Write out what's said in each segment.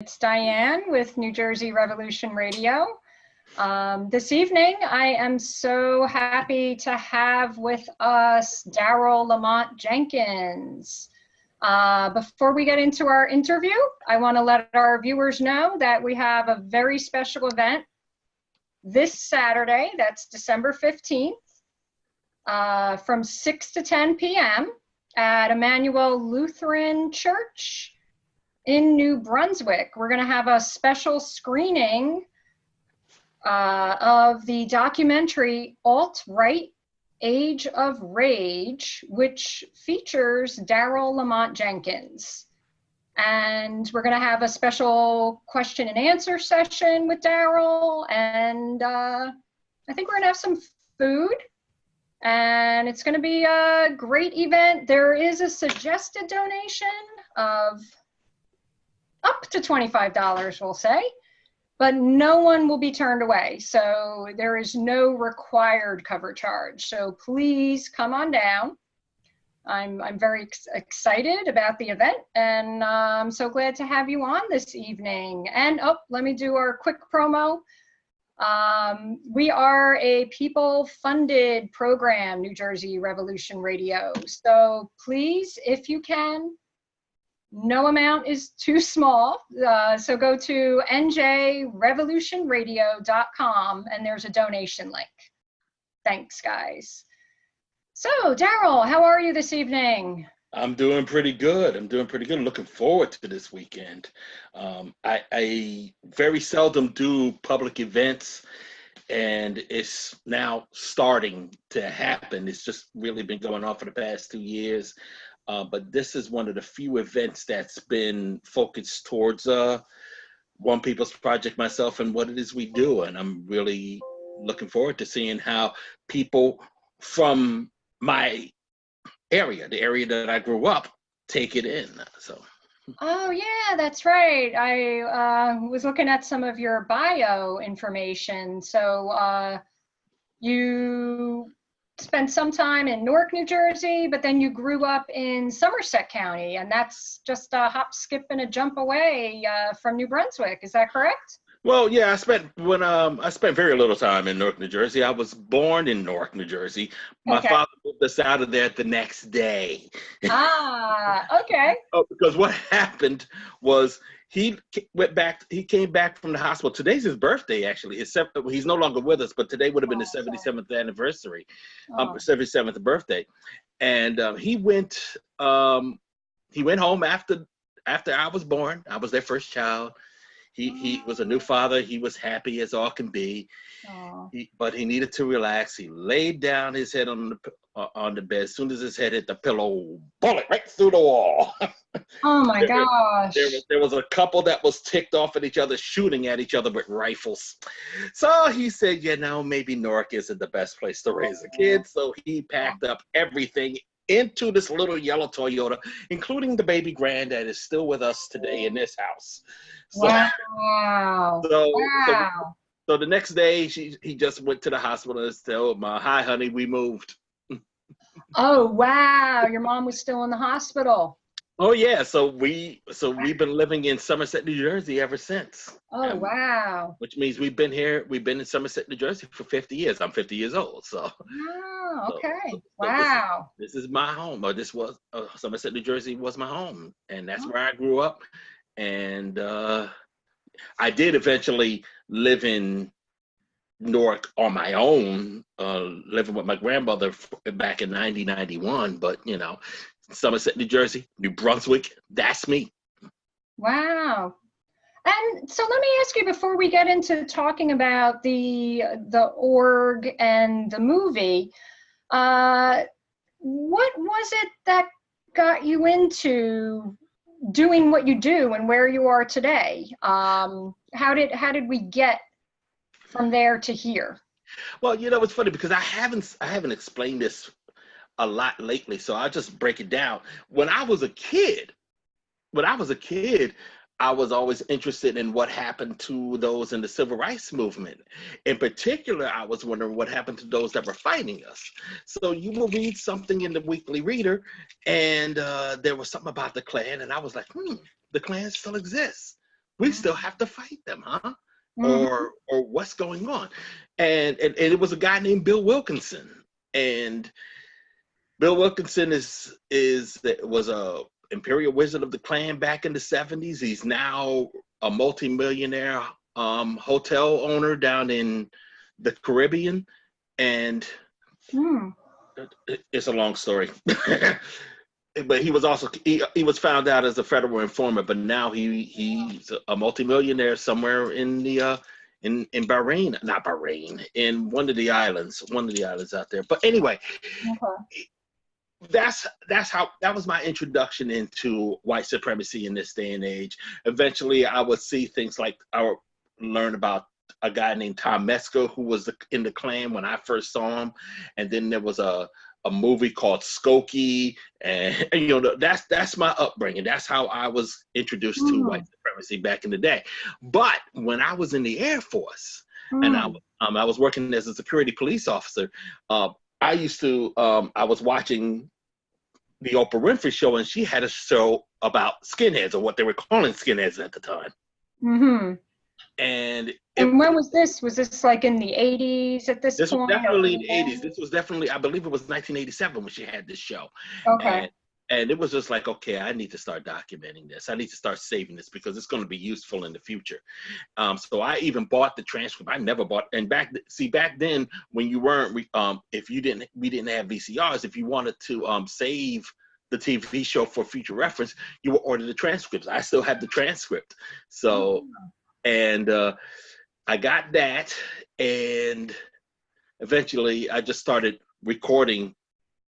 It's Diane with New Jersey Revolution Radio. This evening, I am so happy to have with us Daryle Lamont Jenkins. Before we get into our interview, I want to let our viewers know that we have a very special event this Saturday, that's December 15th, from 6 to 10 p.m. at Emmanuel Lutheran Church in New Brunswick. We're going to have a special screening of the documentary Alt-Right Age of Rage, which features Daryle Lamont Jenkins. And we're going to have a special question and answer session with Daryl, and I think we're going to have some food, and it's going to be a great event. There is a suggested donation of up to $25, we'll say, but no one will be turned away. So there is no required cover charge. So please come on down. I'm very excited about the event, and I'm so glad to have you on this evening. And let me do our quick promo. We are a people-funded program, New Jersey Revolution Radio. So please, if you can, no amount is too small. So go to njrevolutionradio.com and there's a donation link. Thanks, guys. So, Daryl, how are you this evening? I'm doing pretty good. I'm looking forward to this weekend. I very seldom do public events, and it's now starting to happen. It's just really been going on for the past 2 years. But this is one of the few events that's been focused towards One People's Project, myself, and what it is we do. And I'm really looking forward to seeing how people from my area, the area that I grew up, take it in. So. Oh yeah, that's right. I was looking at some of your bio information. So you spent some time in Newark, New Jersey, but then you grew up in Somerset County, and that's just a hop, skip, and a jump away from New Brunswick. Is that correct? Well, yeah, I spent very little time in Newark, New Jersey. I was born in Newark, New Jersey. My father moved us out of there the next day. Okay. Because what happened was he came back from the hospital. Today's his birthday, actually. He's no longer with us, but today would have been his 77th anniversary, 77th birthday. And he went home after I was born. I was their first child. He was a new father. He was happy as all can be, but he needed to relax. He laid down his head on the bed. As soon as his head hit the pillow, bullet right through the wall. Oh my gosh! There was a couple that was ticked off at each other, shooting at each other with rifles. So he said, maybe Newark isn't the best place to raise a kid. So he packed up everything into this little yellow Toyota, including the baby grand that is still with us today in this house. So, wow. So the next day, he just went to the hospital and said, hi, honey, we moved. Oh, wow. Your mom was still in the hospital. Oh, yeah. So we've been living in Somerset, New Jersey ever since. Oh, wow. Which means we've been in Somerset, New Jersey for 50 years. I'm 50 years old. So. Oh, okay. Wow. This is my home. Or this was Somerset, New Jersey was my home. And that's where I grew up. And I did eventually live in Newark on my own, living with my grandmother back in 1991. But, Somerset, New Jersey, New Brunswick, that's me. Wow. And so let me ask you, before we get into talking about the org and the movie, what was it that got you into doing what you do and where you are today? How did we get from there to here? Well, it's funny because I haven't explained this a lot lately, so I'll just break it down. When I was a kid, I was always interested in what happened to those in the civil rights movement. In particular, I was wondering what happened to those that were fighting us. So you will read something in the Weekly Reader, and there was something about the Klan, and I was like, the Klan still exists. we still have to fight them, huh? Mm-hmm. Or what's going on? And it was a guy named Bill Wilkinson. And Bill Wilkinson was a Imperial Wizard of the Klan back in the 70s. He's now a multimillionaire hotel owner down in the Caribbean. And it's a long story. But he was also he was found out as a federal informant, but now he's a multimillionaire somewhere in the in Bahrain, not Bahrain, in one of the islands out there. But anyway, that was my introduction into white supremacy in this day and age. Eventually, I would see things like I would learn about a guy named Tom Metzger who was in the Klan when I first saw him, and then there was a movie called Skokie, and you know, that's my upbringing. That's how I was introduced to white supremacy back in the day. But when I was in the Air Force and I was working as a security police officer, I was watching the Oprah Winfrey Show, and she had a show about skinheads, or what they were calling skinheads at the time. Mm-hmm. And when was this? Was this like in the 80s at this point? This was definitely in the 80s. This was definitely, I believe it was 1987 when she had this show. Okay. And it was just like, okay, I need to start documenting this. I need to start saving this because it's going to be useful in the future. So I even bought the transcript. I never bought, and back then when you weren't, we didn't have VCRs. If you wanted to save the TV show for future reference, you would order the transcripts. I still have the transcript. So, and I got that, and eventually I just started recording.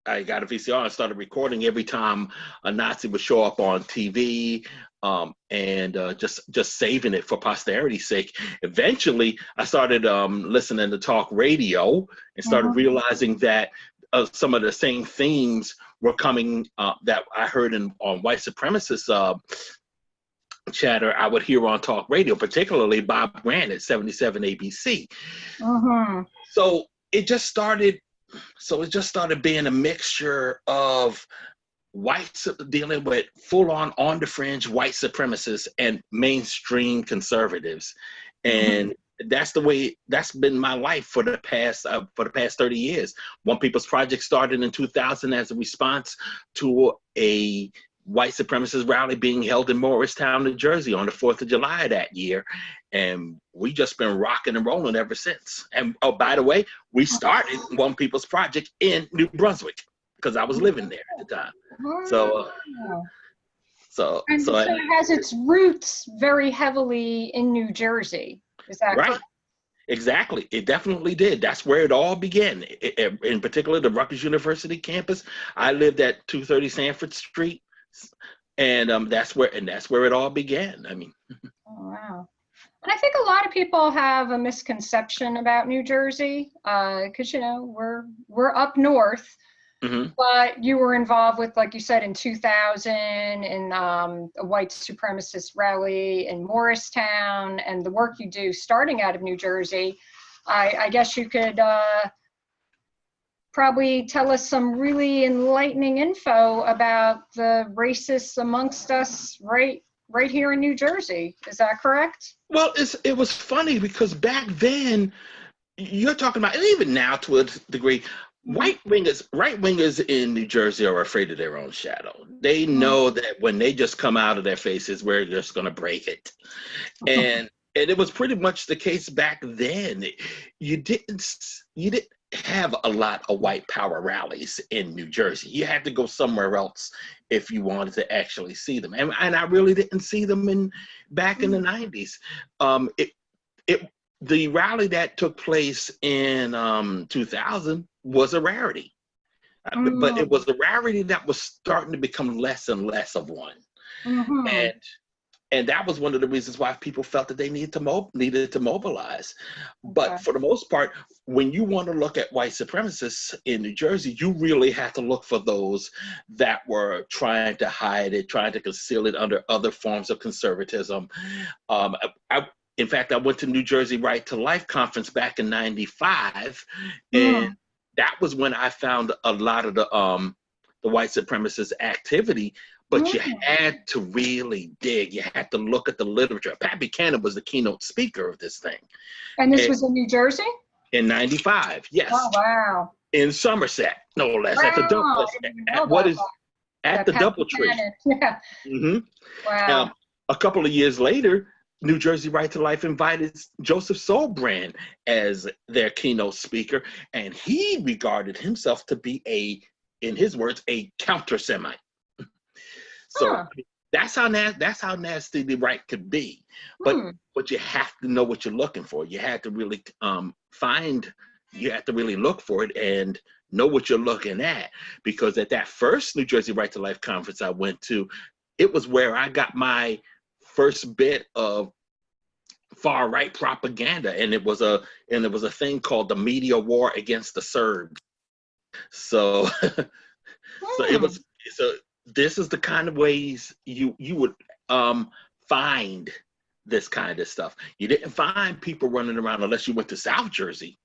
I got a VCR and started recording every time a Nazi would show up on TV, and just saving it for posterity's sake. Eventually, I started listening to talk radio and started realizing that some of the same themes were coming that I heard on white supremacist chatter I would hear on talk radio, particularly Bob Grant at 77 ABC. So it just started being a mixture of dealing with full-on on the fringe white supremacists and mainstream conservatives. And that's been my life for the past 30 years. One People's Project started in 2000 as a response to a white supremacist rally being held in Morristown, New Jersey on the 4th of July that year. And we just been rocking and rolling ever since. And oh, by the way, we started One People's Project in New Brunswick because I was living there at the time. So it has its roots very heavily in New Jersey. Is that right? Correct? Exactly. It definitely did. That's where it all began. In particular, the Rutgers University campus. I lived at 230 Sanford Street. And that's where it all began. I mean, oh, wow. And I think a lot of people have a misconception about New Jersey because we're up north, but you were involved with, like you said, in 2000 in a white supremacist rally in Morristown, and the work you do starting out of New Jersey. I guess you could probably tell us some really enlightening info about the racists amongst us right here in New Jersey. Is that correct? Well, it was funny because back then, you're talking about, and even now to a degree, right wingers in New Jersey are afraid of their own shadow. They know that when they just come out of their faces, we're just going to break it. And it was pretty much the case back then. You didn't have a lot of white power rallies in New Jersey. You had to go somewhere else if you wanted to actually see them. And I really didn't see them back in the 90s. The rally that took place in 2000 was a rarity. But it was a rarity that was starting to become less and less of one. And that was one of the reasons why people felt that they needed to mobilize. But for the most part, when you want to look at white supremacists in New Jersey, you really have to look for those that were trying to hide it, trying to conceal it under other forms of conservatism. In fact, I went to New Jersey Right to Life conference back in '95, and that was when I found a lot of the white supremacist activity. but you had to really dig. You had to look at the literature. Pat Buchanan was the keynote speaker of this thing. And this was in New Jersey? In 95, yes. Oh, wow. In Somerset, no less. Wow. At the double, at the Pat DoubleTree. Buchanan. Yeah. Mm-hmm. Wow. A couple of years later, New Jersey Right to Life invited Joseph Solbrand as their keynote speaker, and he regarded himself to be in his words, a counter-Semite. So that's how nasty the right could be. But you have to know what you're looking for. You had to really you have to really look for it and know what you're looking at. Because at that first New Jersey Right to Life conference I went to, it was where I got my first bit of far right propaganda, and it was a thing called the media war against the Serbs. So this is the kind of ways you would find this kind of stuff. You didn't find people running around unless you went to South Jersey.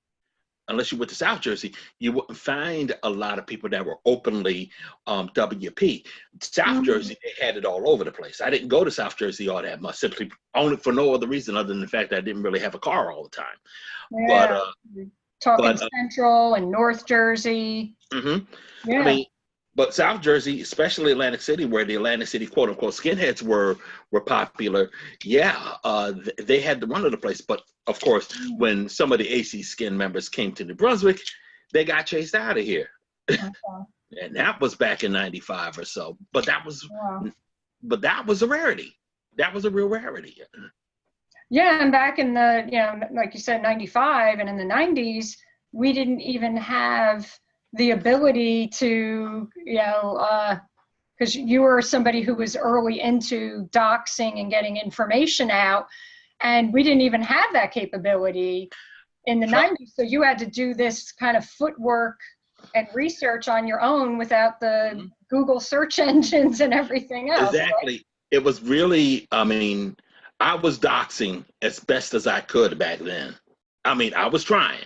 You wouldn't find a lot of people that were openly WP. South Jersey, they had it all over the place. I didn't go to South Jersey all that much, simply only for no other reason other than the fact that I didn't really have a car all the time. Yeah. Talking Central and North Jersey. Yeah. I mean, but South Jersey, especially Atlantic City, where the Atlantic City quote unquote skinheads were popular, they had to run to the place. But of course, when some of the AC Skin members came to New Brunswick, they got chased out of here. And that was back in 95 or so. But that was a rarity. That was a real rarity. Yeah, and back in the, like you said, 95 and in the 90s, we didn't even have the ability to, because you were somebody who was early into doxing and getting information out, and we didn't even have that capability in the 90s. So you had to do this kind of footwork and research on your own without the Google search engines and everything else. Exactly. Right? It was really, I was doxing as best as I could back then. I was trying.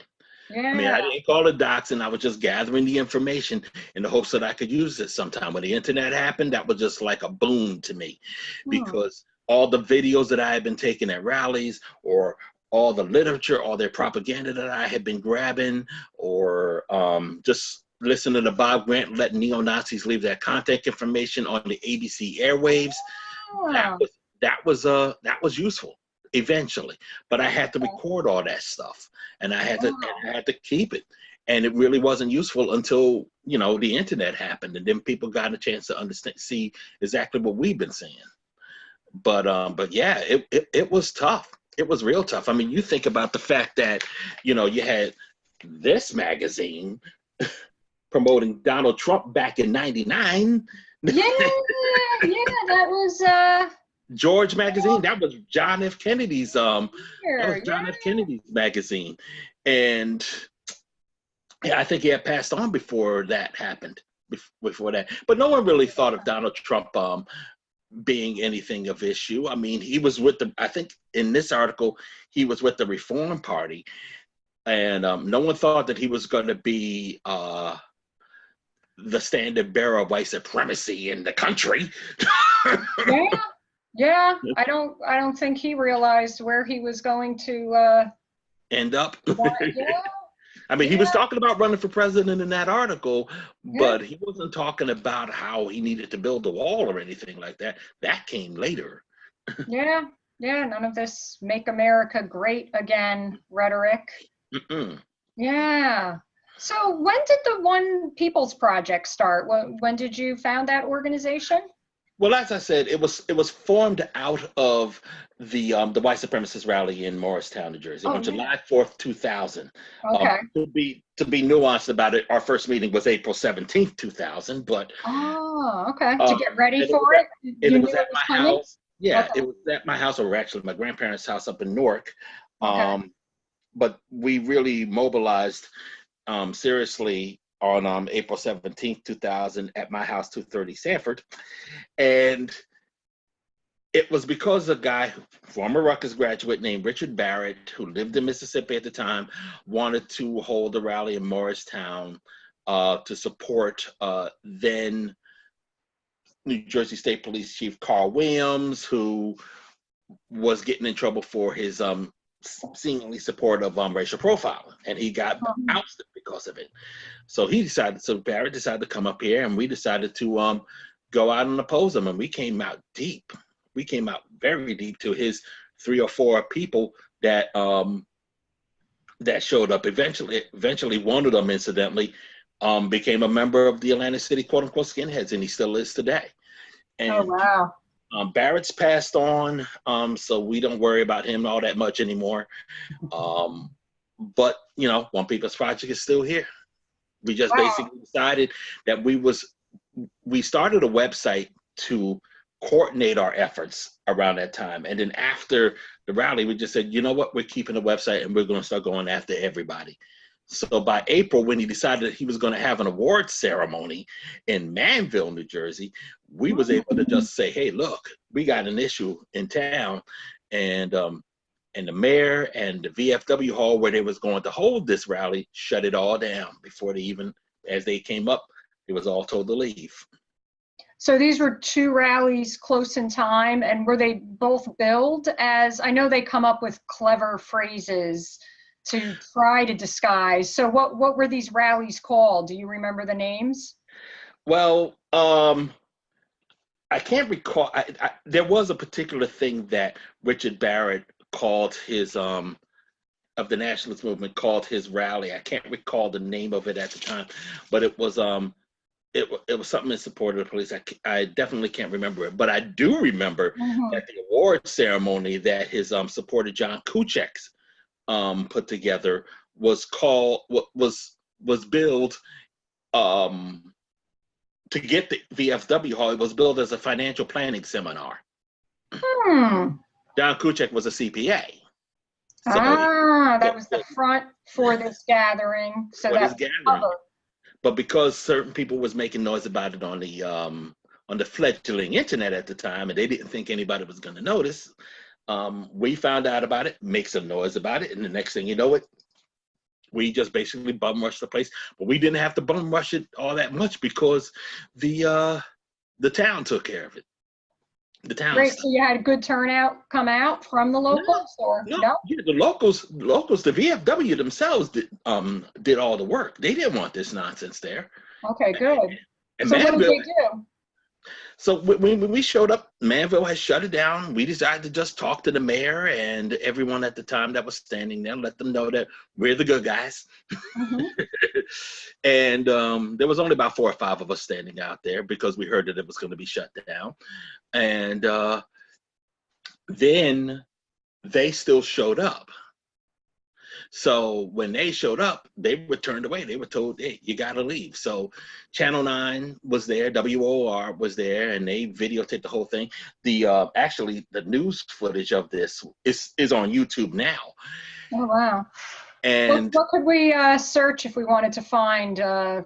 Yeah. I didn't call it doxing. I was just gathering the information in the hopes that I could use it sometime. When the internet happened, that was just like a boon to me, because all the videos that I had been taking at rallies, or all the literature, all their propaganda that I had been grabbing, or just listening to Bob Grant letting neo-Nazis leave their contact information on the ABC airwaves, that was useful eventually. But I had to record all that stuff, and I had to keep it. And it really wasn't useful until, the internet happened, and then people got a chance to see exactly what we've been saying. But yeah, it was tough. It was real tough. You think about the fact that, you had this magazine promoting Donald Trump back in 99. Yeah, that was George magazine. That was John F. Kennedy's F. Kennedy's magazine. And I think he had passed on before that happened. Before that. But no one really thought of Donald Trump being anything of issue. He was with I think in this article, he was with the Reform Party. And no one thought that he was going to be the standard bearer of white supremacy in the country. Yeah. I don't think he realized where he was going to end up. He was talking about running for president in that article, but he wasn't talking about how he needed to build a wall or anything like that. That came later. Yeah, none of this "Make America Great Again" rhetoric. Yeah. So when did the One People's Project start? When did you found that organization? Well, as I said, it was formed out of the white supremacist rally in Morristown, New Jersey, on July 4th, 2000. Okay. To be nuanced about it, our first meeting was April 17th, 2000. But okay. To get ready for it. It was at my house. Yeah, it was at my house, or actually my grandparents' house up in Newark. But we really mobilized seriously on April 17th, 2000 at my house, 230 Sanford. And it was because a guy, former Rutgers graduate named Richard Barrett, who lived in Mississippi at the time, wanted to hold a rally in Morristown to support then New Jersey State Police Chief Carl Williams, who was getting in trouble for his seemingly support of racial profiling, and he got ousted because of it. So Barrett decided to come up here, and we decided to go out and oppose him, and we came out deep. We came out very deep to his 3 or 4 people that that showed up. Eventually, one of them, incidentally, became a member of the Atlantic City quote unquote skinheads, and he still is today. And oh, wow. Barrett's passed on, so we don't worry about him all that much anymore. But One People's Project is still here. We just basically decided that we started a website to coordinate our efforts around that time. And then after the rally, we just said, you know what, we're keeping the website and we're going to start going after everybody. So by April, when he decided that he was going to have an award ceremony in Manville, New Jersey, we was able to just say, hey, look, we got an issue in town. And the mayor and the VFW hall where they was going to hold this rally shut it all down before as they came up, it was all told to leave. So these were 2 rallies close in time, and were they both billed as, I know they come up with clever phrases to try to disguise. So what were these rallies called? Do you remember the names? Well, I can't recall. There was a particular thing that Richard Barrett called his, of the nationalist movement, called his rally. I can't recall the name of it at the time, but it was something in support of the police. I definitely can't remember it, but I do remember that the award ceremony that his supporter John Kuchek's put together was billed to get the VFW hall. It was billed as a financial planning seminar. John Kuchek was a CPA. So that was the front for this gathering. So that cover. But because certain people was making noise about it on the fledgling internet at the time, and they didn't think anybody was going to notice, we found out about it, make some noise about it, and the next thing you know, we just basically bum rushed the place. But we didn't have to bum rush it all that much because the town took care of it. The town. Great. So you had a good turnout come out from the locals, no? Yeah, the locals, the VFW themselves did all the work. They didn't want this nonsense there. Okay, good. And so what did they do? So when we showed up, Manville had shut it down. We decided to just talk to the mayor and everyone at the time that was standing there, let them know that we're the good guys. And there was only about 4 or 5 of us standing out there because we heard that it was going to be shut down. And then they still showed up. So when they showed up, they were turned away. They were told, hey, you got to leave. So Channel 9 was there, WOR was there, and they videotaped the whole thing. Actually, the news footage of this is on YouTube now. Oh, wow. And what could we search if we wanted to find, do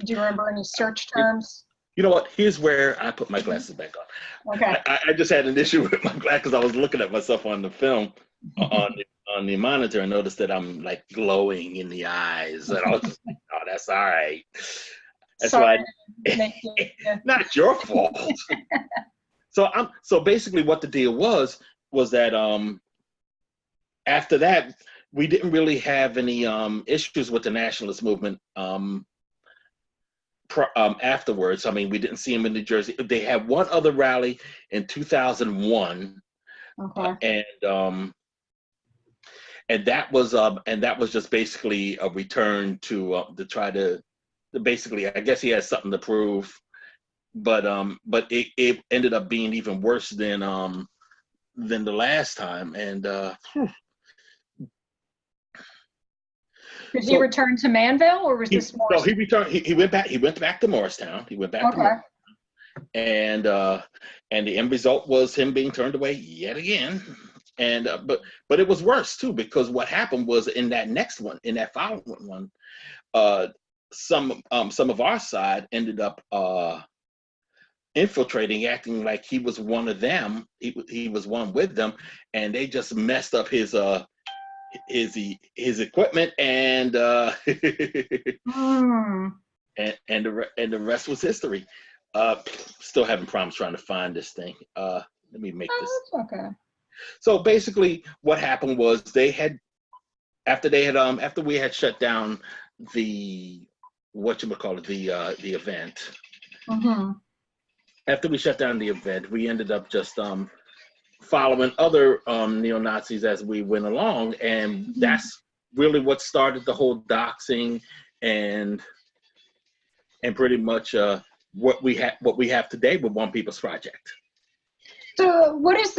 you remember any search terms? You know what? Here's where I put my glasses back on. Okay. I just had an issue with my glasses because I was looking at myself on the film, on the monitor, and noticed that I'm like glowing in the eyes. And I was just like, oh, that's all right. That's why. Not your fault. So basically what the deal was that after that, we didn't really have any issues with the nationalist movement afterwards. I mean, we didn't see them in New Jersey. They had one other rally in 2001, and that was just basically a return to try to basically, I guess he had something to prove, but it ended up being even worse than the last time. And did he return to Manville, or was this Morristown? No, he returned. He went back. He went back to Morristown. He went back to Morristown. And the end result was him being turned away yet again. And but it was worse too, because what happened was in that next one, in that following one, some of our side ended up infiltrating, acting like he was one of them. He was one with them, and they just messed up his equipment, and and the rest was history. Still having problems trying to find this thing. Let me make this. Oh, that's okay. So basically, what happened was after we had shut down the the event. Mm-hmm. After we shut down the event, we ended up just following other neo-Nazis as we went along, and that's really what started the whole doxing and pretty much what we have today with One People's Project. So what is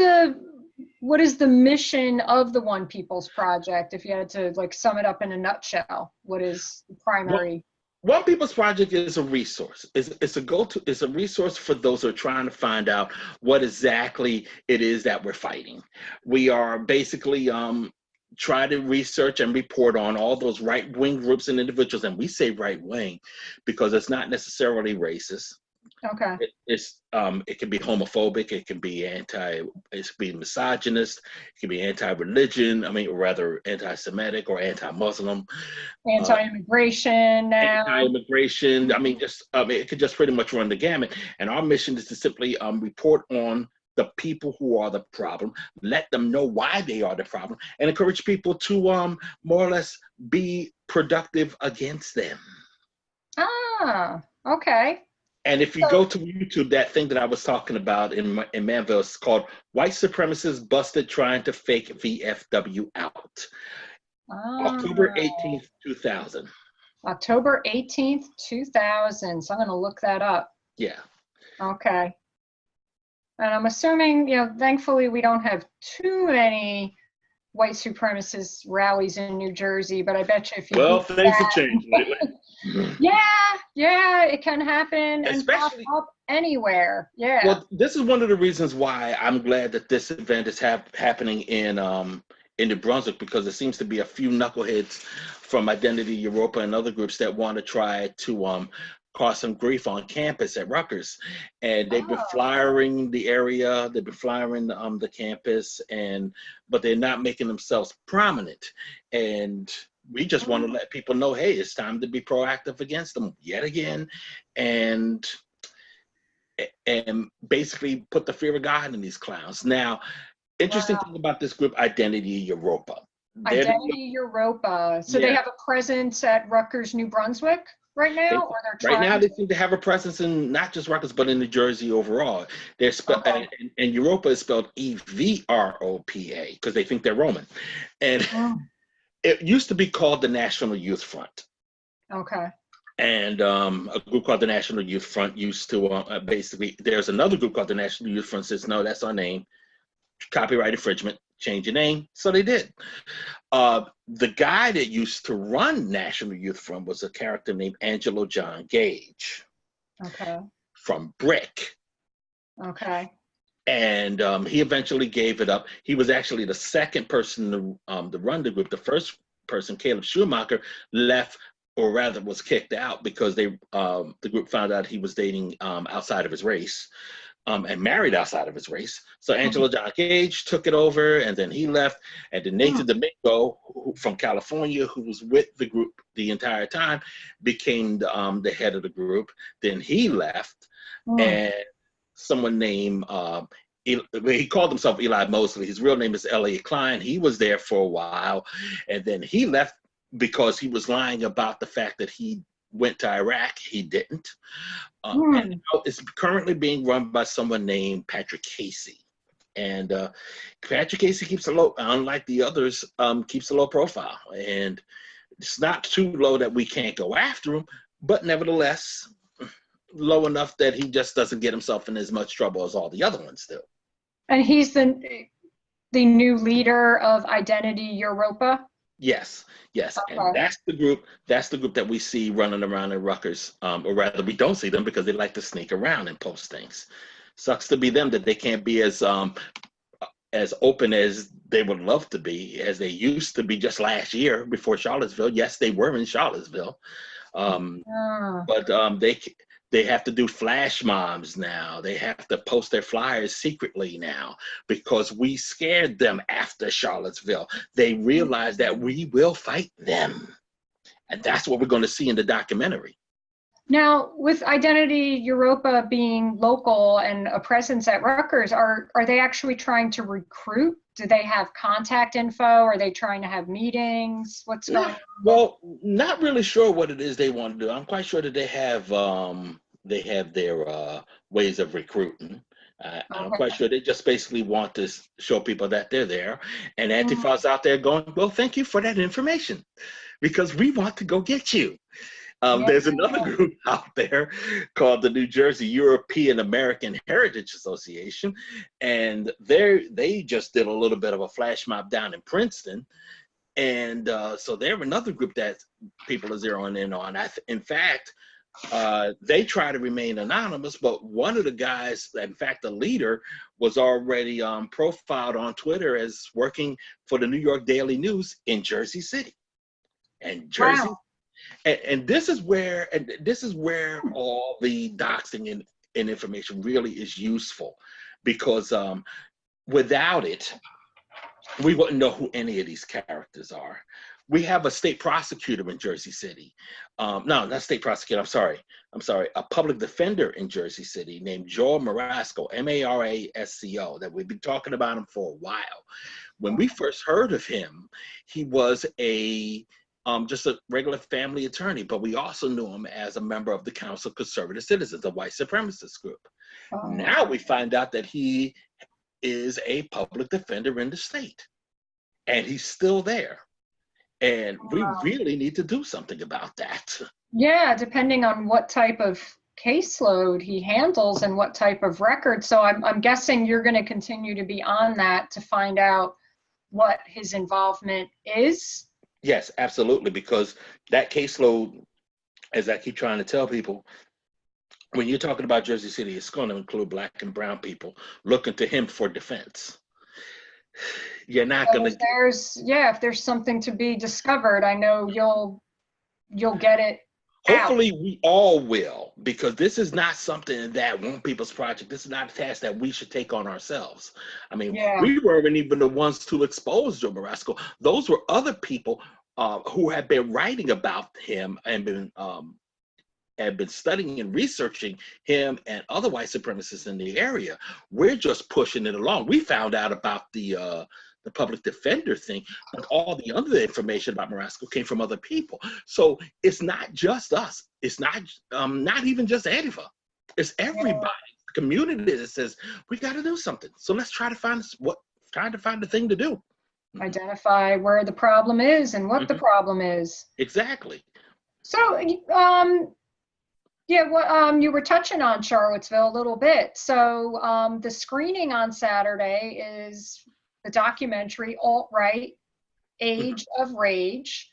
the mission of the One People's Project? If you had to like sum it up in a nutshell, what is the primary? One People's Project is a resource. It's a resource for those who are trying to find out what exactly it is that we're fighting. We are basically try to research and report on all those right-wing groups and individuals, and we say right-wing because it's not necessarily racist. Okay. It can be homophobic, it can be misogynist, it can be anti-religion, or rather anti-Semitic or anti-Muslim. Anti-immigration now. Anti-immigration, it could just pretty much run the gamut. And our mission is to simply report on the people who are the problem, let them know why they are the problem, and encourage people to more or less be productive against them. Ah, okay. And if you go to YouTube, that thing that I was talking about in Manville is called White Supremacists Busted Trying to Fake VFW Out. October 18th, 2000. October 18th, 2000. So I'm going to look that up. Yeah. Okay. And I'm assuming, thankfully we don't have too many white supremacist rallies in New Jersey, but I bet you if you things have changed lately. Yeah, it can happen, especially, and pop up anywhere. Yeah. Well, this is one of the reasons why I'm glad that this event is happening in New Brunswick, because there seems to be a few knuckleheads from Identity Europa and other groups that want to try to cause some grief on campus at Rutgers, and they've been flyering the area, they've been flyering the campus, but they're not making themselves prominent. And we just want to let people know, hey, it's time to be proactive against them yet again, and basically put the fear of God in these clowns. Now, interesting thing about this group, Identity Europa. Identity Europa. So they have a presence at Rutgers, New Brunswick right now, or they're trying? Right now, they seem to have a presence in not just Rutgers, but in New Jersey overall. They're and Europa is spelled EVROPA because they think they're Roman, and it used to be called the National Youth Front. Okay. And a group called the National Youth Front used to basically, there's another group called the National Youth Front says, no, that's our name. Copyright infringement, change your name. So they did. The guy that used to run National Youth Front was a character named Angelo John Gage. Okay. From Brick. Okay. And he eventually gave it up. He was actually the second person to run the group. The first person, Caleb Schumacher, left, or rather was kicked out, because the group found out he was dating outside of his race, and married outside of his race. So Angelo John Gage took it over, and then he left. And then Nathan Domingo, from California, who was with the group the entire time, became the head of the group. Then he left, and someone named, he called himself Eli Mosley. His real name is Elliot Klein. He was there for a while, and then he left because he was lying about the fact that he went to Iraq. He didn't. And it's currently being run by someone named Patrick Casey. And Patrick Casey keeps a low, unlike the others, keeps a low profile. And it's not too low that we can't go after him, but nevertheless, low enough that he just doesn't get himself in as much trouble as all the other ones do. And he's the new leader of Identity Europa? Yes. Okay. And that's the group that we see running around in Rutgers, or rather we don't see them because they like to sneak around and post things. Sucks to be them that they can't be as open as they would love to be, as they used to be just last year before Charlottesville. Yes, they were in Charlottesville, but they have to do flash mobs now. They have to post their flyers secretly now because we scared them after Charlottesville. They realized that we will fight them. And that's what we're going to see in the documentary. Now, with Identity Europa being local and a presence at Rutgers, are they actually trying to recruit? Do they have contact info? Are they trying to have meetings? What's going on? Well, not really sure what it is they want to do. I'm quite sure that they have their ways of recruiting. I'm Okay. quite sure they just basically want to show people that they're there. And Mhm. Antifa's out there going, well, thank you for that information because we want to go get you. Yeah. There's another group out there called the New Jersey European American Heritage Association, and they just did a little bit of a flash mob down in Princeton, and so they're another group that people are zeroing in on. In fact, they try to remain anonymous, but one of the guys, in fact, the leader, was already profiled on Twitter as working for the New York Daily News in Jersey City, and Jersey. Wow. And this is where all the doxing and information really is useful, because without it, we wouldn't know who any of these characters are. We have a state prosecutor in Jersey City. No, not state prosecutor. I'm sorry. A public defender in Jersey City named Joel Marasco, Marasco, that we've been talking about him for a while. When we first heard of him, he was just a regular family attorney, but we also knew him as a member of the Council of Conservative Citizens, a white supremacist group. Now we find out that he is a public defender in the state, and he's still there. And we really need to do something about that. Yeah, depending on what type of caseload he handles and what type of record. So I'm guessing you're going to continue to be on that to find out what his involvement is. Yes, absolutely, because that caseload, as I keep trying to tell people, when you're talking about Jersey City, it's going to include Black and brown people looking to him for defense. You're not So going to. if there's something to be discovered, I know you'll get it out. Hopefully we all will, because this is not something that one people's project. This is not a task that we should take on ourselves. I mean, we weren't even the ones to expose Joe Marasco. Those were other people who had been writing about him and had been studying and researching him and other white supremacists in the area. We're just pushing it along. We found out about the public defender thing, but all the other information about Marasco came from other people. So it's not just us. It's not even just Antifa. It's everybody, the community that says we got to do something. So let's try to find the thing to do. Identify where the problem is and what the problem is. Exactly. So, you were touching on Charlottesville a little bit. So the screening on Saturday is the documentary Alt-Right, Age of Rage.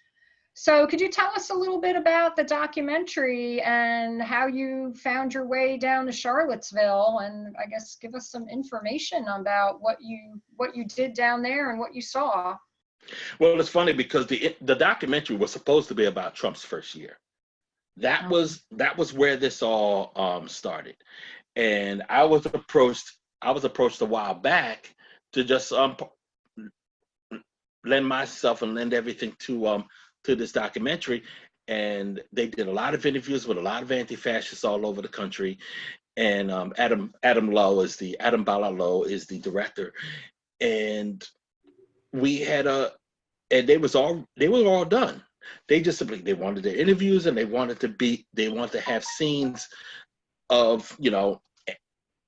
So could you tell us a little bit about the documentary and how you found your way down to Charlottesville, and I guess give us some information about what you did down there and what you saw? Well, it's funny because the documentary was supposed to be about Trump's first year. That was where this all started, and I was approached a while back to just lend myself and lend everything to this documentary, and they did a lot of interviews with a lot of anti-fascists all over the country, and Adam Bala Lowe is the director, and they were all done. They just simply they wanted their interviews, and they wanted to have scenes of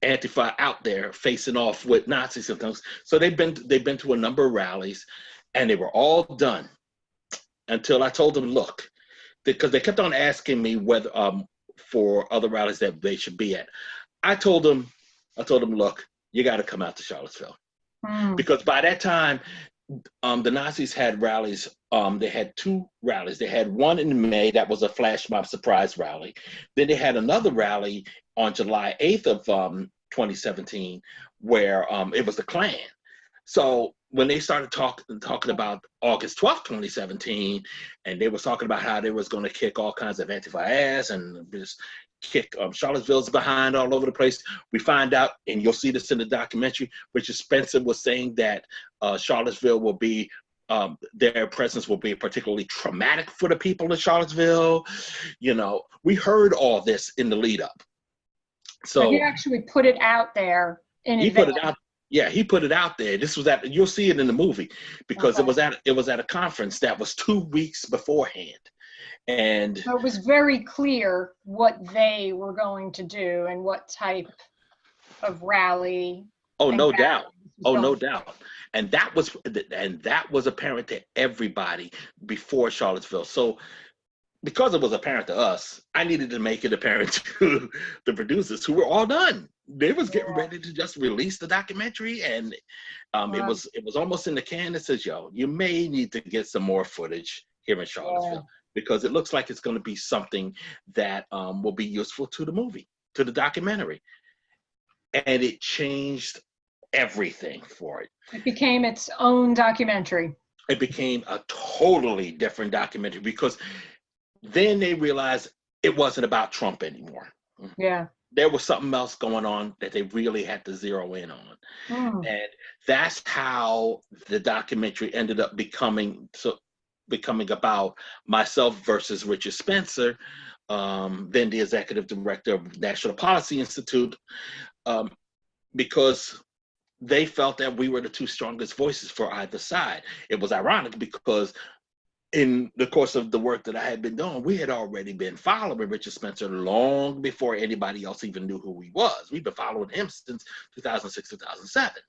Antifa out there facing off with Nazis and things. So they've been to a number of rallies, and they were all done until I told them, look, because they kept on asking me whether for other rallies that they should be at. I told them, look, you got to come out to Charlottesville, because by that time, the Nazis had rallies. They had two rallies. They had one in May that was a flash mob surprise rally. Then they had another rally on July 8th of 2017 where it was the Klan. So when they started talking about August 12th, 2017, and they was talking about how they was going to kick all kinds of Antifa ass and just kick Charlottesville's behind all over the place, we find out, and you'll see this in the documentary, Richard Spencer was saying that Charlottesville will be their presence will be particularly traumatic for the people of Charlottesville. You know, we heard all this in the lead up. So he actually put it out there in he advance. put it out. Yeah, he put it out there. This was at, you'll see it in the movie, because it was at a conference that was 2 weeks beforehand. And so it was very clear what they were going to do and what type of rally. Oh, no doubt. Oh, no doubt. And that was apparent to everybody before Charlottesville. So because it was apparent to us, I needed to make it apparent to the producers, who were all done. They was getting ready to just release the documentary, and it was almost in the can that says, yo, you may need to get some more footage here in Charlottesville, because it looks like it's going to be something that will be useful to the movie, to the documentary. And it changed everything for it. It became its own documentary. It became a totally different documentary, because then they realized it wasn't about Trump anymore. Yeah. There was something else going on that they really had to zero in on. And that's how the documentary ended up becoming about myself versus Richard Spencer, then the executive director of National Policy Institute, because they felt that we were the two strongest voices for either side. It was ironic, because in the course of the work that I had been doing, we had already been following Richard Spencer long before anybody else even knew who he was. We've been following him since 2006, 2007.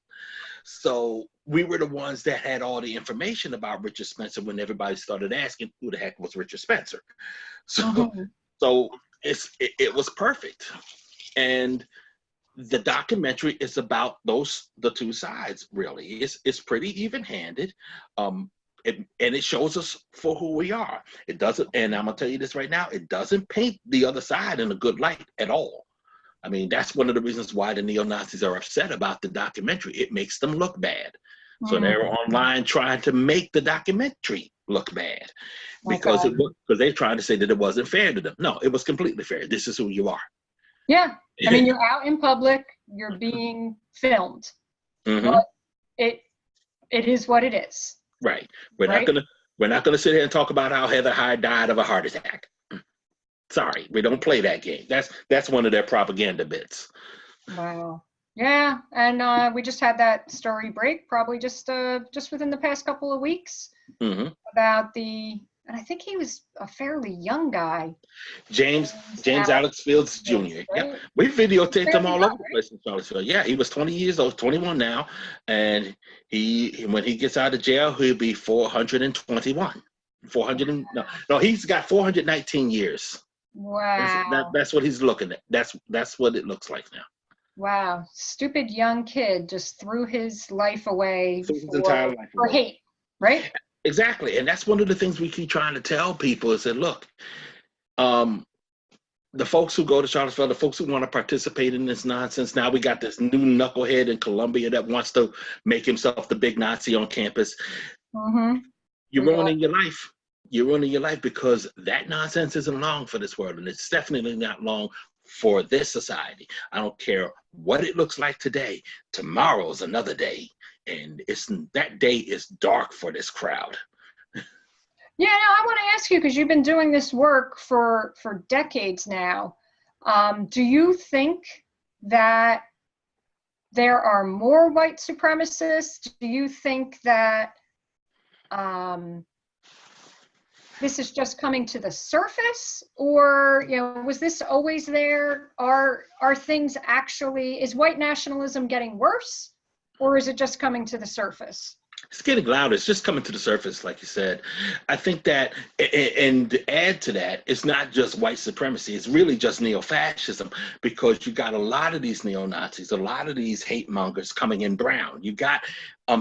So we were the ones that had all the information about Richard Spencer when everybody started asking who the heck was Richard Spencer. So, it was perfect. And the documentary is about the two sides, really. It's pretty even-handed. And it shows us for who we are. It doesn't, and I'm gonna tell you this right now, it doesn't paint the other side in a good light at all. I mean, that's one of the reasons why the neo-Nazis are upset about the documentary. It makes them look bad. So they're online trying to make the documentary look bad, because they're trying to say that it wasn't fair to them. No, it was completely fair. This is who you are. Yeah, I mean, you're out in public, you're being filmed. But it is what it is. Right. We're not gonna sit here and talk about how Heather Hyde died of a heart attack. Sorry, we don't play that game. That's one of their propaganda bits. Wow. Yeah, and we just had that story break, probably just within the past couple of weeks, about and I think he was a fairly young guy. James Alex Fields Jr. Right? Yeah, we videotaped him all over the place in Charlottesville. Yeah, he was 20 years old, 21 now, and when he gets out of jail, he'll be 421. He's got 419 years. Wow. That's what he's looking at. That's what it looks like now. Wow, stupid young kid just threw his life away for hate, right? Exactly, and that's one of the things we keep trying to tell people is that, look, the folks who go to Charlottesville, the folks who want to participate in this nonsense, now we got this new knucklehead in Columbia that wants to make himself the big Nazi on campus. You're ruining your life. You're ruining your life, because that nonsense isn't long for this world, and it's definitely not long for this society. I don't care what it looks like today. Tomorrow's another day. And that day is dark for this crowd. Yeah, I want to ask you, because you've been doing this work for decades now. Do you think that there are more white supremacists? Do you think that this is just coming to the surface, or was this always there? Are things actually, is white nationalism getting worse? Or is it just coming to the surface? It's getting louder. It's just coming to the surface, like you said. I think that, and to add to that, it's not just white supremacy. It's really just neo-fascism, because you got a lot of these neo-Nazis, a lot of these hate mongers coming in brown. You got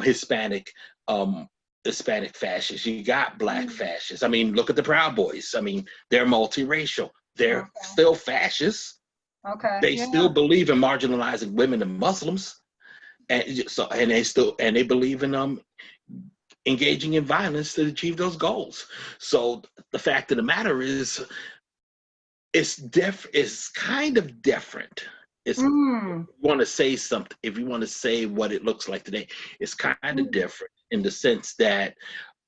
Hispanic fascists. You got black fascists. I mean, look at the Proud Boys. I mean, they're multiracial. They're still fascists. They still believe in marginalizing women and Muslims. And they believe in engaging in violence to achieve those goals. So the fact of the matter is, it's kind of different. If you want to say something, if you want to say what it looks like today, it's kind of different in the sense that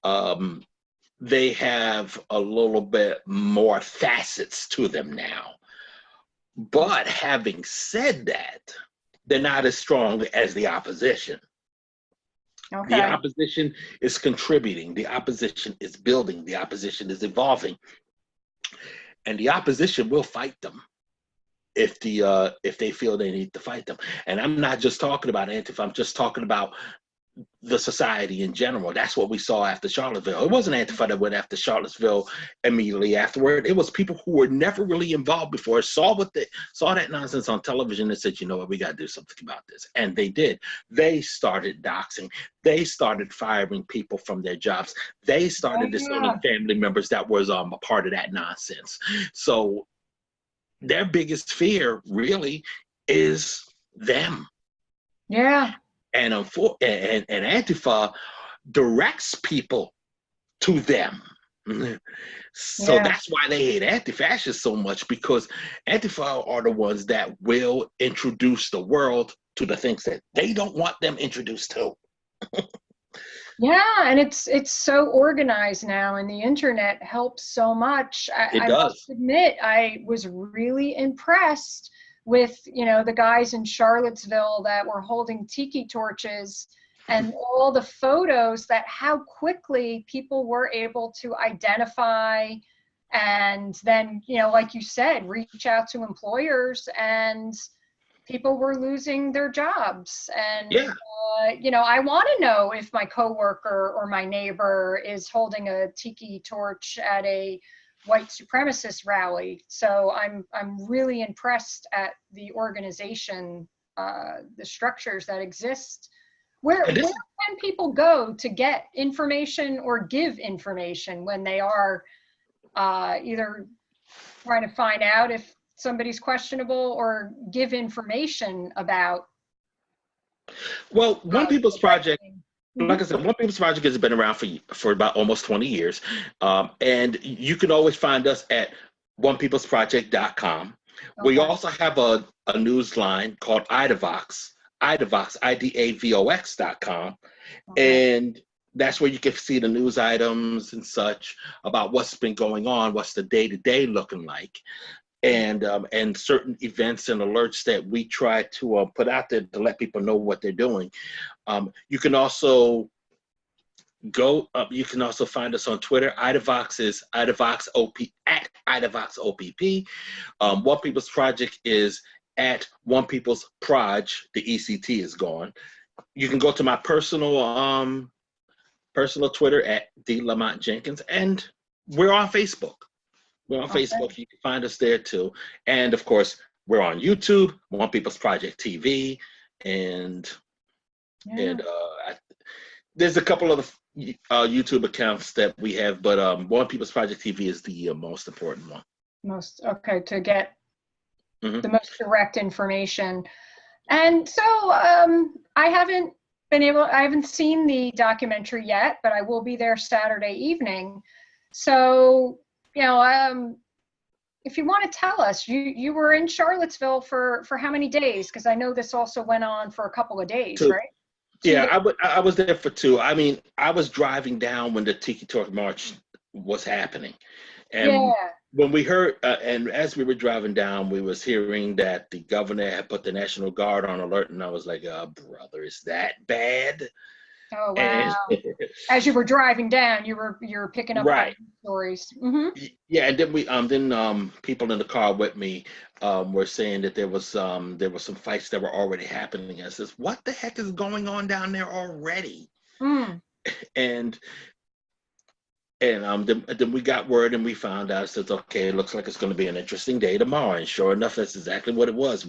they have a little bit more facets to them now. But having said that, they're not as strong as the opposition. Okay. The opposition is contributing. The opposition is building. The opposition is evolving. And the opposition will fight them if they feel they need to fight them. And I'm not just talking about Antifa. I'm just talking about the society in general. That's what we saw after Charlottesville. It wasn't Antifa that went after Charlottesville immediately afterward. It was people who were never really involved before, saw that nonsense on television and said, you know what, we got to do something about this. And they did. They started doxing. They started firing people from their jobs. They started disowning family members that was a part of that nonsense. So their biggest fear really is them. Yeah. And Antifa directs people to them. So that's why they hate anti-fascists so much, because Antifa are the ones that will introduce the world to the things that they don't want them introduced to. Yeah, and it's so organized now, and the internet helps so much. I must admit, I was really impressed with, the guys in Charlottesville that were holding tiki torches and all the photos, that how quickly people were able to identify and then, like you said, reach out to employers, and people were losing their jobs. And, I want to know if my coworker or my neighbor is holding a tiki torch at a white supremacist rally. So I'm really impressed at the organization, the structures that exist. Where can people go to get information or give information when they are either trying to find out if somebody's questionable or give information about? Well, One People's Project, like I said, One People's Project has been around for about almost 20 years. And you can always find us at onepeoplesproject.com. Okay. We also have a news line called IDAVOX, IDAVOX.com. Okay. And that's where you can see the news items and such about what's been going on, what's the day-to-day looking like. And certain events and alerts that we try to put out there to let people know what they're doing. You can also you can also find us on Twitter. IDAVOX is IDAVOXOP at IDAVOXOPP. One People's Project is at One People's Proj. The ECT is gone. You can go to my personal Twitter at Daryle Lamont Jenkins, and we're on Facebook. We're on Facebook. You can find us there too. And of course, we're on YouTube, One People's Project TV, and there's a couple of YouTube accounts that we have, but One People's Project TV is the most important one. To get the most direct information. And so I haven't seen the documentary yet, but I will be there Saturday evening. So, if you want to tell us, you were in Charlottesville for how many days? Because I know this also went on for a couple of days, 2. right? I was there for 2. I mean, I was driving down when the Tiki Torch March was happening. And when we heard, and as we were driving down, we was hearing that the governor had put the National Guard on alert, and I was like, brother, is that bad? Oh, wow. As you were driving down, you were picking up stories. Yeah, and then people in the car with me were saying that there was some fights that were already happening. I says, what the heck is going on down there already? And then we got word and we found out. It says, okay, it looks like it's going to be an interesting day tomorrow. And sure enough, that's exactly what it was.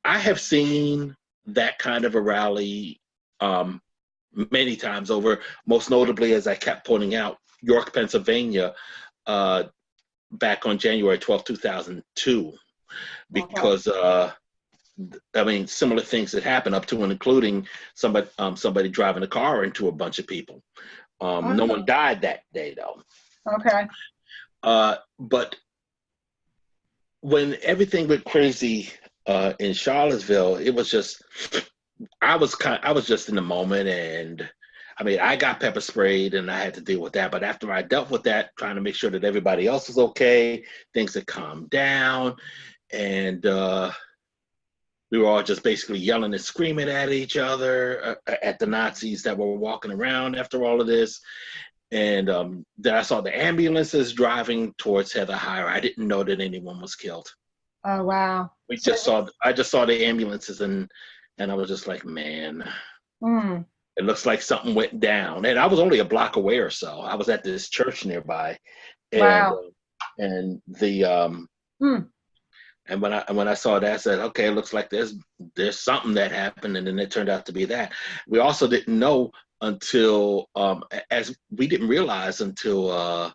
I have seen that kind of a rally many times over, most notably, as I kept pointing out, York, Pennsylvania, back on January 12, 2002, because similar things that happened up to and including somebody driving a car into a bunch of people. No one died that day, though. Okay. But when everything went crazy in Charlottesville, it was just, I was just in the moment, and I mean, I got pepper sprayed and I had to deal with that. But after I dealt with that, trying to make sure that everybody else was okay, things had calmed down. And we were all just basically yelling and screaming at each other, at the Nazis that were walking around after all of this. And then I saw the ambulances driving towards Heather Higher. I didn't know that anyone was killed. Oh, wow. I just saw the ambulances and I was just like, man, it looks like something went down. And I was only a block away or so. I was at this church nearby. And, wow. And the, and when I saw that, I said, okay, it looks like there's something that happened. And then it turned out to be that. We also didn't know until, as we didn't realize until,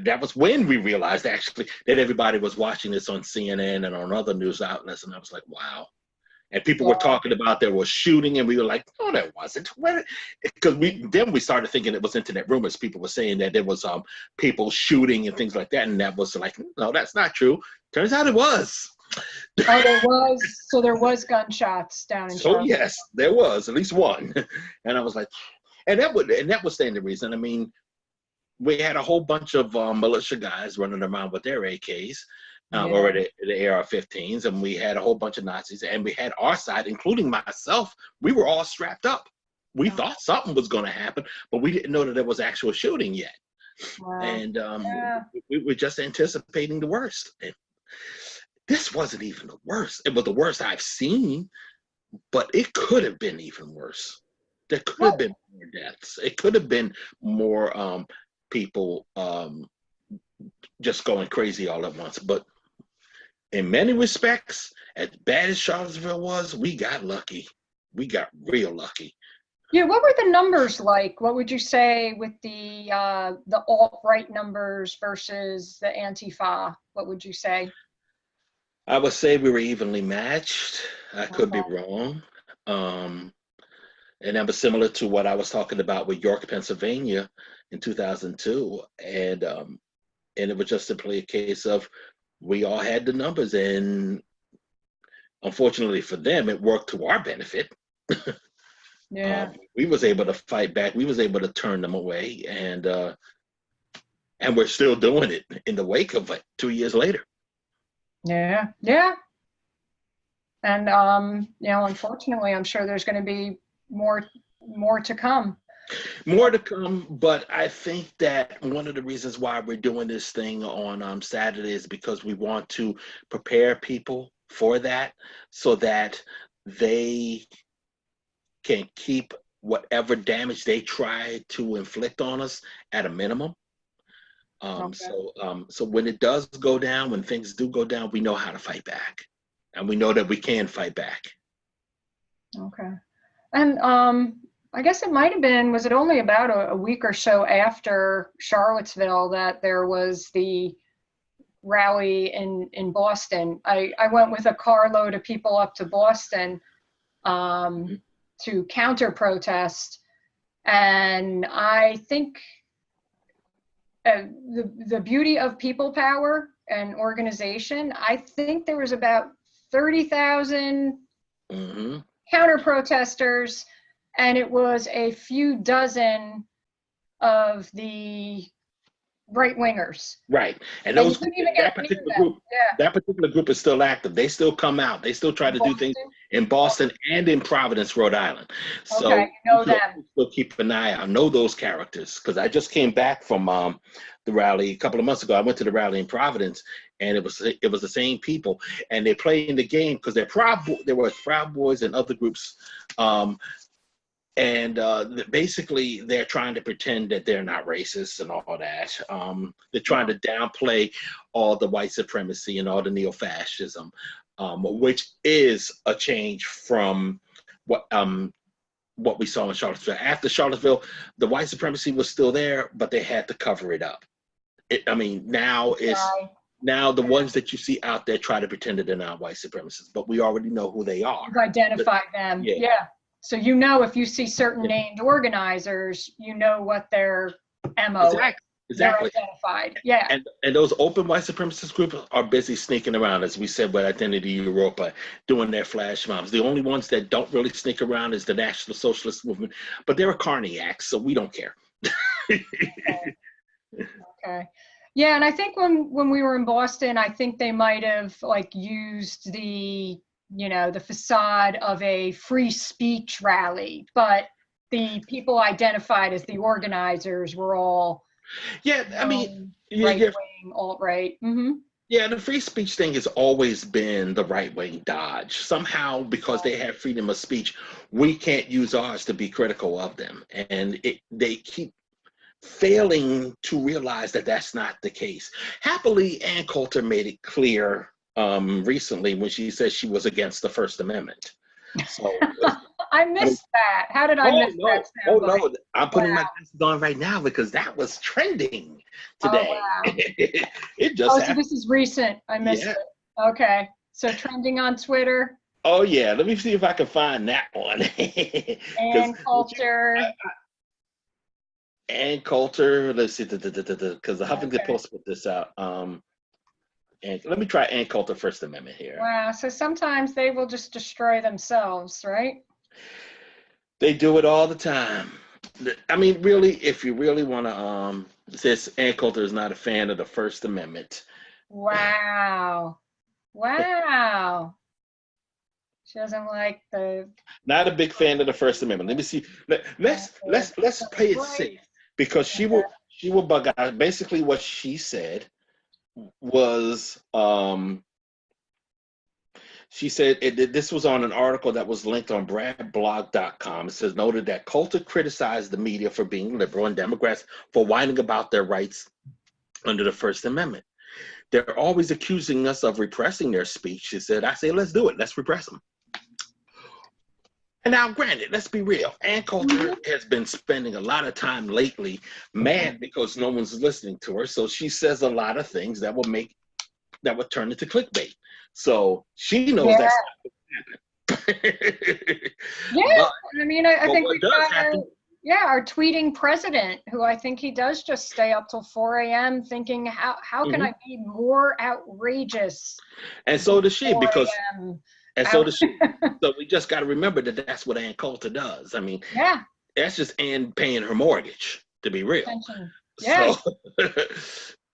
that was when we realized actually that everybody was watching this on CNN and on other news outlets. And I was like, wow. And people were talking about there was shooting, and we were like, no, there wasn't. Because we started thinking it was internet rumors. People were saying that there was people shooting and things like that. And that was like, no, that's not true. Turns out it was. Oh, there was. So there was gunshots down in Charlotte. Yes, there was at least one. And I was like, and that was saying the reason. I mean, we had a whole bunch of militia guys running around with their AKs or the AR-15s, and we had a whole bunch of Nazis, and we had our side, including myself. We were all strapped up. We thought something was going to happen, but we didn't know that there was actual shooting yet. Wow. And we were just anticipating the worst. And this wasn't even the worst. It was the worst I've seen, but it could have been even worse. There could have been more deaths. It could have been more people just going crazy all at once. But in many respects, as bad as Charlottesville was, we got lucky. We got real lucky. Yeah, what were the numbers like? What would you say with the alt-right numbers versus the Antifa? What would you say? I would say we were evenly matched. I could be wrong. And that was similar to what I was talking about with York, Pennsylvania in 2002. And it was just simply a case of we all had the numbers. And unfortunately for them, it worked to our benefit. Yeah. We was able to fight back. We was able to turn them away. And we're still doing it in the wake of it 2 years later. Yeah. Yeah. And, unfortunately, I'm sure there's going to be more to come. More to come, but I think that one of the reasons why we're doing this thing on Saturday is because we want to prepare people for that so that they can keep whatever damage they try to inflict on us at a minimum. So when it does go down, when things do go down, we know how to fight back, and we know that we can fight back. Okay. And I guess it might have been, was it only about a week or so after Charlottesville that there was the rally in Boston? I went with a carload of people up to Boston to counter protest. And I think the beauty of people power and organization, I think there was about 30,000 counter protesters, and it was a few dozen of the right wingers. Right, and those that particular group is still active. They still come out. They still try to do things in Boston and in Providence, Rhode Island. So okay, you know them. Still keep an eye out. I know those characters because I just came back from the rally a couple of months ago. I went to the rally in Providence, and it was the same people, and they're playing the game because there were Proud Boys and other groups. And basically, they're trying to pretend that they're not racist and all that. They're trying to downplay all the white supremacy and all the neo-fascism, which is a change from what we saw in Charlottesville. After Charlottesville, the white supremacy was still there, but they had to cover it up. Now the ones that you see out there try to pretend that they're not white supremacists, but we already know who they are. You've identified them. Yeah. So if you see certain named organizers, you know what their MO is. they're Exactly. identified. Yeah. And those open white supremacist groups are busy sneaking around, as we said with Identity Europa, doing their flash mobs. The only ones that don't really sneak around is the National Socialist Movement, but they're a carniacs, so we don't care. Okay. Okay. Yeah, and I think when we were in Boston, I think they might have like used the, the facade of a free speech rally, but the people identified as the organizers were all Yeah, I mean, right wing, alt right. Mm-hmm. yeah, the free speech thing has always been the right wing dodge. Somehow, because they have freedom of speech, we can't use ours to be critical of them, and they keep failing to realize that that's not the case. Happily, Ann Coulter made it clear recently when she said she was against the First Amendment. So I missed that. How did I miss that Oh soundbite? no, I'm putting my glasses on right now because that was trending Oh, today. wow. It just So happened. this is recent. I missed it. Okay. So trending on Twitter. Oh yeah, let me see if I can find that one. And Coulter. Ann Coulter, let's see, because the Huffington Post put this out. And let me try Ann Coulter First Amendment here. Wow, so sometimes they will just destroy themselves, right? They do it all the time. I mean, really, if you really want to, says Ann Coulter is not a fan of the First Amendment. Wow. Wow. She doesn't like the. Not a big fan of the First Amendment. Let me see. Let's play it safe, because she will bug out. Basically, what she said was she said this was on an article that was linked on bradblog.com. It says, noted that Coulter criticized the media for being liberal and Democrats for whining about their rights under the First Amendment. They're always accusing us of repressing their speech. She said, I say, let's do it. Let's repress them. And now, granted, let's be real. Ann Coulter has been spending a lot of time lately mad because no one's listening to her. So she says a lot of things that will turn into clickbait. So she knows that's not going to happen. Yeah, I mean, I think we've got our tweeting president, who I think he does just stay up till 4 a.m. thinking, how can I be more outrageous? And so does she, because. And so does she. So we just got to remember that that's what Ann Coulter does. I mean, that's just Ann paying her mortgage, to be real. Yeah. So,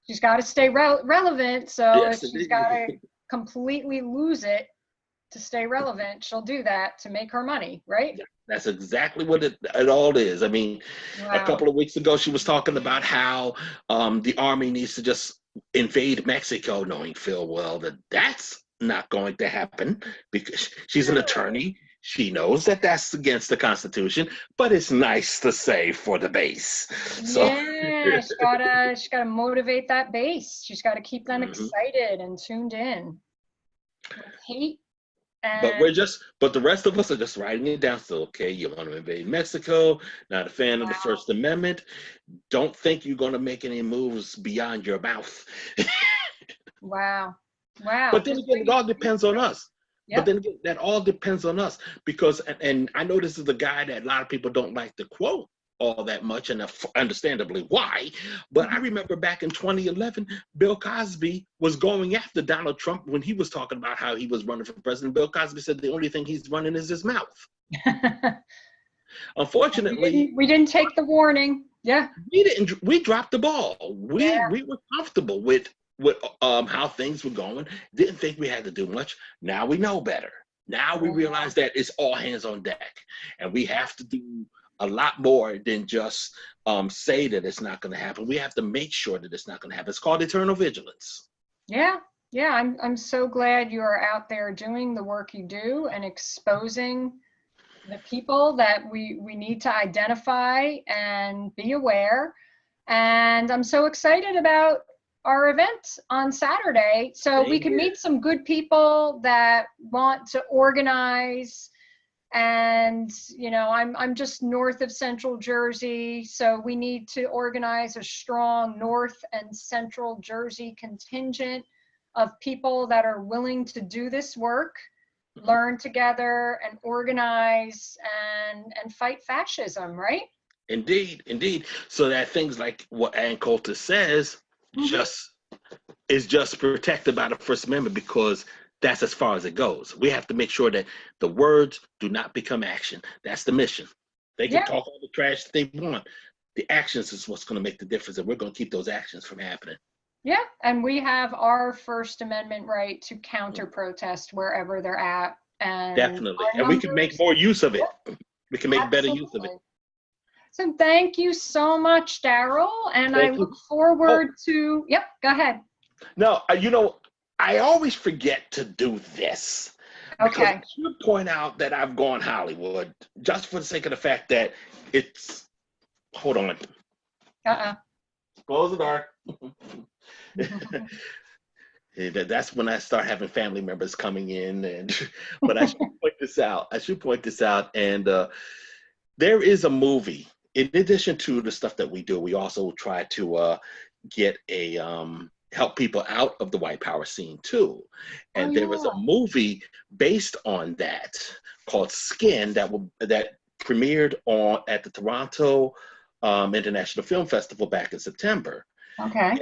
she's got to stay relevant. So if she's got to completely lose it to stay relevant, she'll do that to make her money, right? Yeah, that's exactly what it all is. I mean, a couple of weeks ago, she was talking about how the army needs to just invade Mexico, knowing full well that that's not going to happen, because she's an attorney. She knows that that's against the Constitution, but it's nice to say for the base. So yeah, she's gotta motivate that base. She's got to keep them excited and tuned in. With hate. But the rest of us are just writing it down. So, okay, you want to invade Mexico, not a fan of the First Amendment. Don't think you're going to make any moves beyond your mouth. Wow. But then again, it all depends on us. But then again, that all depends on us, because, and I know this is the guy that a lot of people don't like to quote all that much, and understandably why. But I remember back in 2011, Bill Cosby was going after Donald Trump when he was talking about how he was running for president. Bill Cosby said the only thing he's running is his mouth. Unfortunately, we didn't take the warning. Yeah, we dropped the ball. We were comfortable with how things were going. Didn't think we had to do much. Now we know better. Now we realize that it's all hands on deck, and we have to do a lot more than just say that it's not going to happen. We have to make sure that it's not going to happen. It's called eternal vigilance. Yeah. I'm so glad you are out there doing the work you do and exposing the people that we need to identify and be aware. And I'm so excited about our event on Saturday, so we can meet some good people that want to organize. And I'm just north of Central Jersey, so we need to organize a strong North and Central Jersey contingent of people that are willing to do this work, learn together and organize and fight fascism, right? Indeed, indeed. So that things like what Ann Coulter says Mhm. just is just protected by the First Amendment because that's as far as it goes. We have to make sure that the words do not become action. That's the mission. They can Yeah, talk all the trash that they want. The actions is what's going to make the difference, and we're going to keep those actions from happening. yeah. And we have our First Amendment right to counter Mm. protest wherever they're at. And Definitely. our And we can make numbers, more use of it. yep, We can make better use of it. absolutely. So thank you so much, Daryl. And I Thank look you. Oh, forward to, yep, go ahead. no, I always forget to do this because I Okay. should point out that I've gone Hollywood just for the sake of the fact that it's, hold on, Uh-uh. close the door. That's when I start having family members coming in, and but I should point this out. I should point this out, and there is a movie. In addition to the stuff that we do, we also try to get a help people out of the white power scene too. Oh, And there was a yeah. movie based on that called Skin that premiered on at the Toronto International Film Festival back in September. Okay.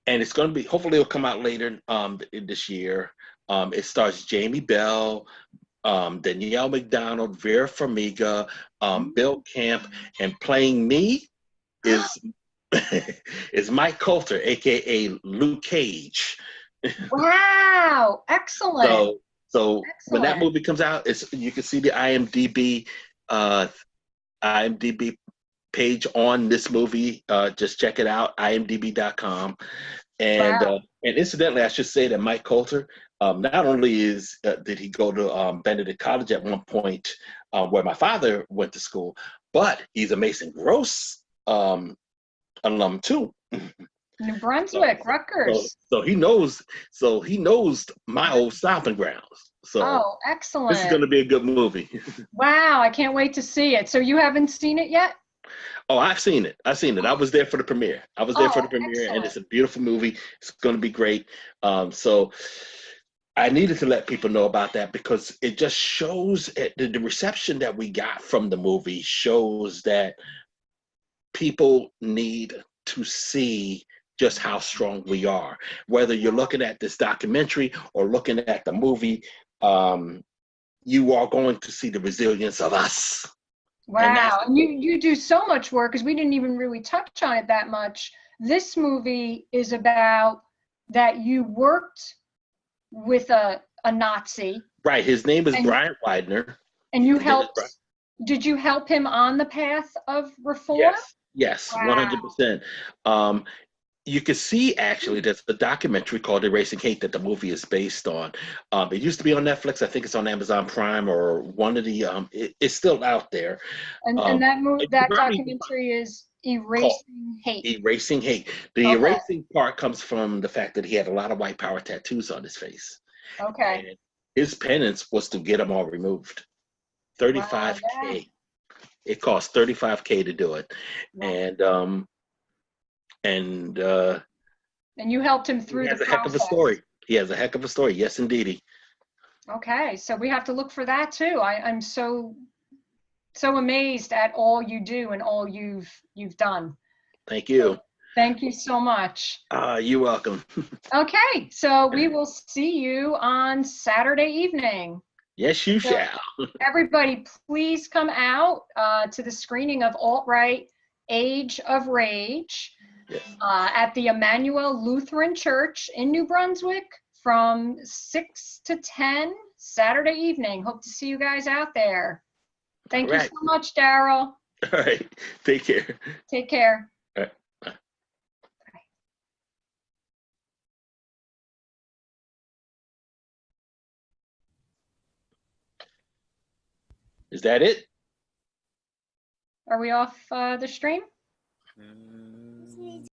And it's going to be, hopefully it'll come out later this year. It stars Jamie Bell, Danielle McDonald, Vera Farmiga, Bill Camp, and playing me is is Mike Coulter, aka Luke Cage. Wow. Excellent. So when that Excellent. movie comes out, you can see the uh, IMDb page on this movie. Just check it out, imdb.com. Wow. And incidentally, I should say that Mike Coulter, not only did he go to Benedict College at one point, where my father went to school, but he's a Mason Gross alum too. New So, Brunswick, so, Rutgers. so he knows, so he knows my old stomping grounds. So Oh, this is excellent. going to be a good movie. Wow. I can't wait to see it. So you haven't seen it yet? Oh, I've seen it. I've seen it. I was there for the premiere. I was there for Oh, the premiere, and excellent. it's a beautiful movie. It's going to be great. So I needed to let people know about that because it just shows the reception that we got from the movie shows that people need to see just how strong we are. Whether you're looking at this documentary or looking at the movie, you are going to see the resilience of us. And that's Wow. And you do so much work because we didn't even really touch on it that much. This movie is about that you worked with a Nazi right. His name is and Brian Widener. and you His name is Brian. helped, did you help him on the path of reform? Yes, yes, Wow. 100%. You can see actually there's a documentary called Erasing Hate that the movie is based on. It used to be on Netflix. I think it's on Amazon Prime or one of the. It's still out there. And You can that probably documentary is call Erasing Hate. Erasing Hate. The Okay. erasing part comes from the fact that he had a lot of white power tattoos on his face, Okay. and his penance was to get them all removed. Wow. Yeah. 35K. It cost 35K to do it, Wow. and and And you helped him he through the has a heck of a process. story. He has a heck of a story. Yes, indeedy. Okay, so we have to look for that too. I'm so amazed at all you do and all you've done. Thank So you. thank you so much. You're welcome. Okay, so we will see you on Saturday evening. Yes, you So shall. everybody, please come out to the screening of Alt-Right Age of Rage Yes. at the Emmanuel Lutheran Church in New Brunswick from 6 to 10 Saturday evening. Hope to see you guys out there. Thank All you right. so much, Daryl. All right. Take care. Take care. All right. Is that it? Are we off the stream?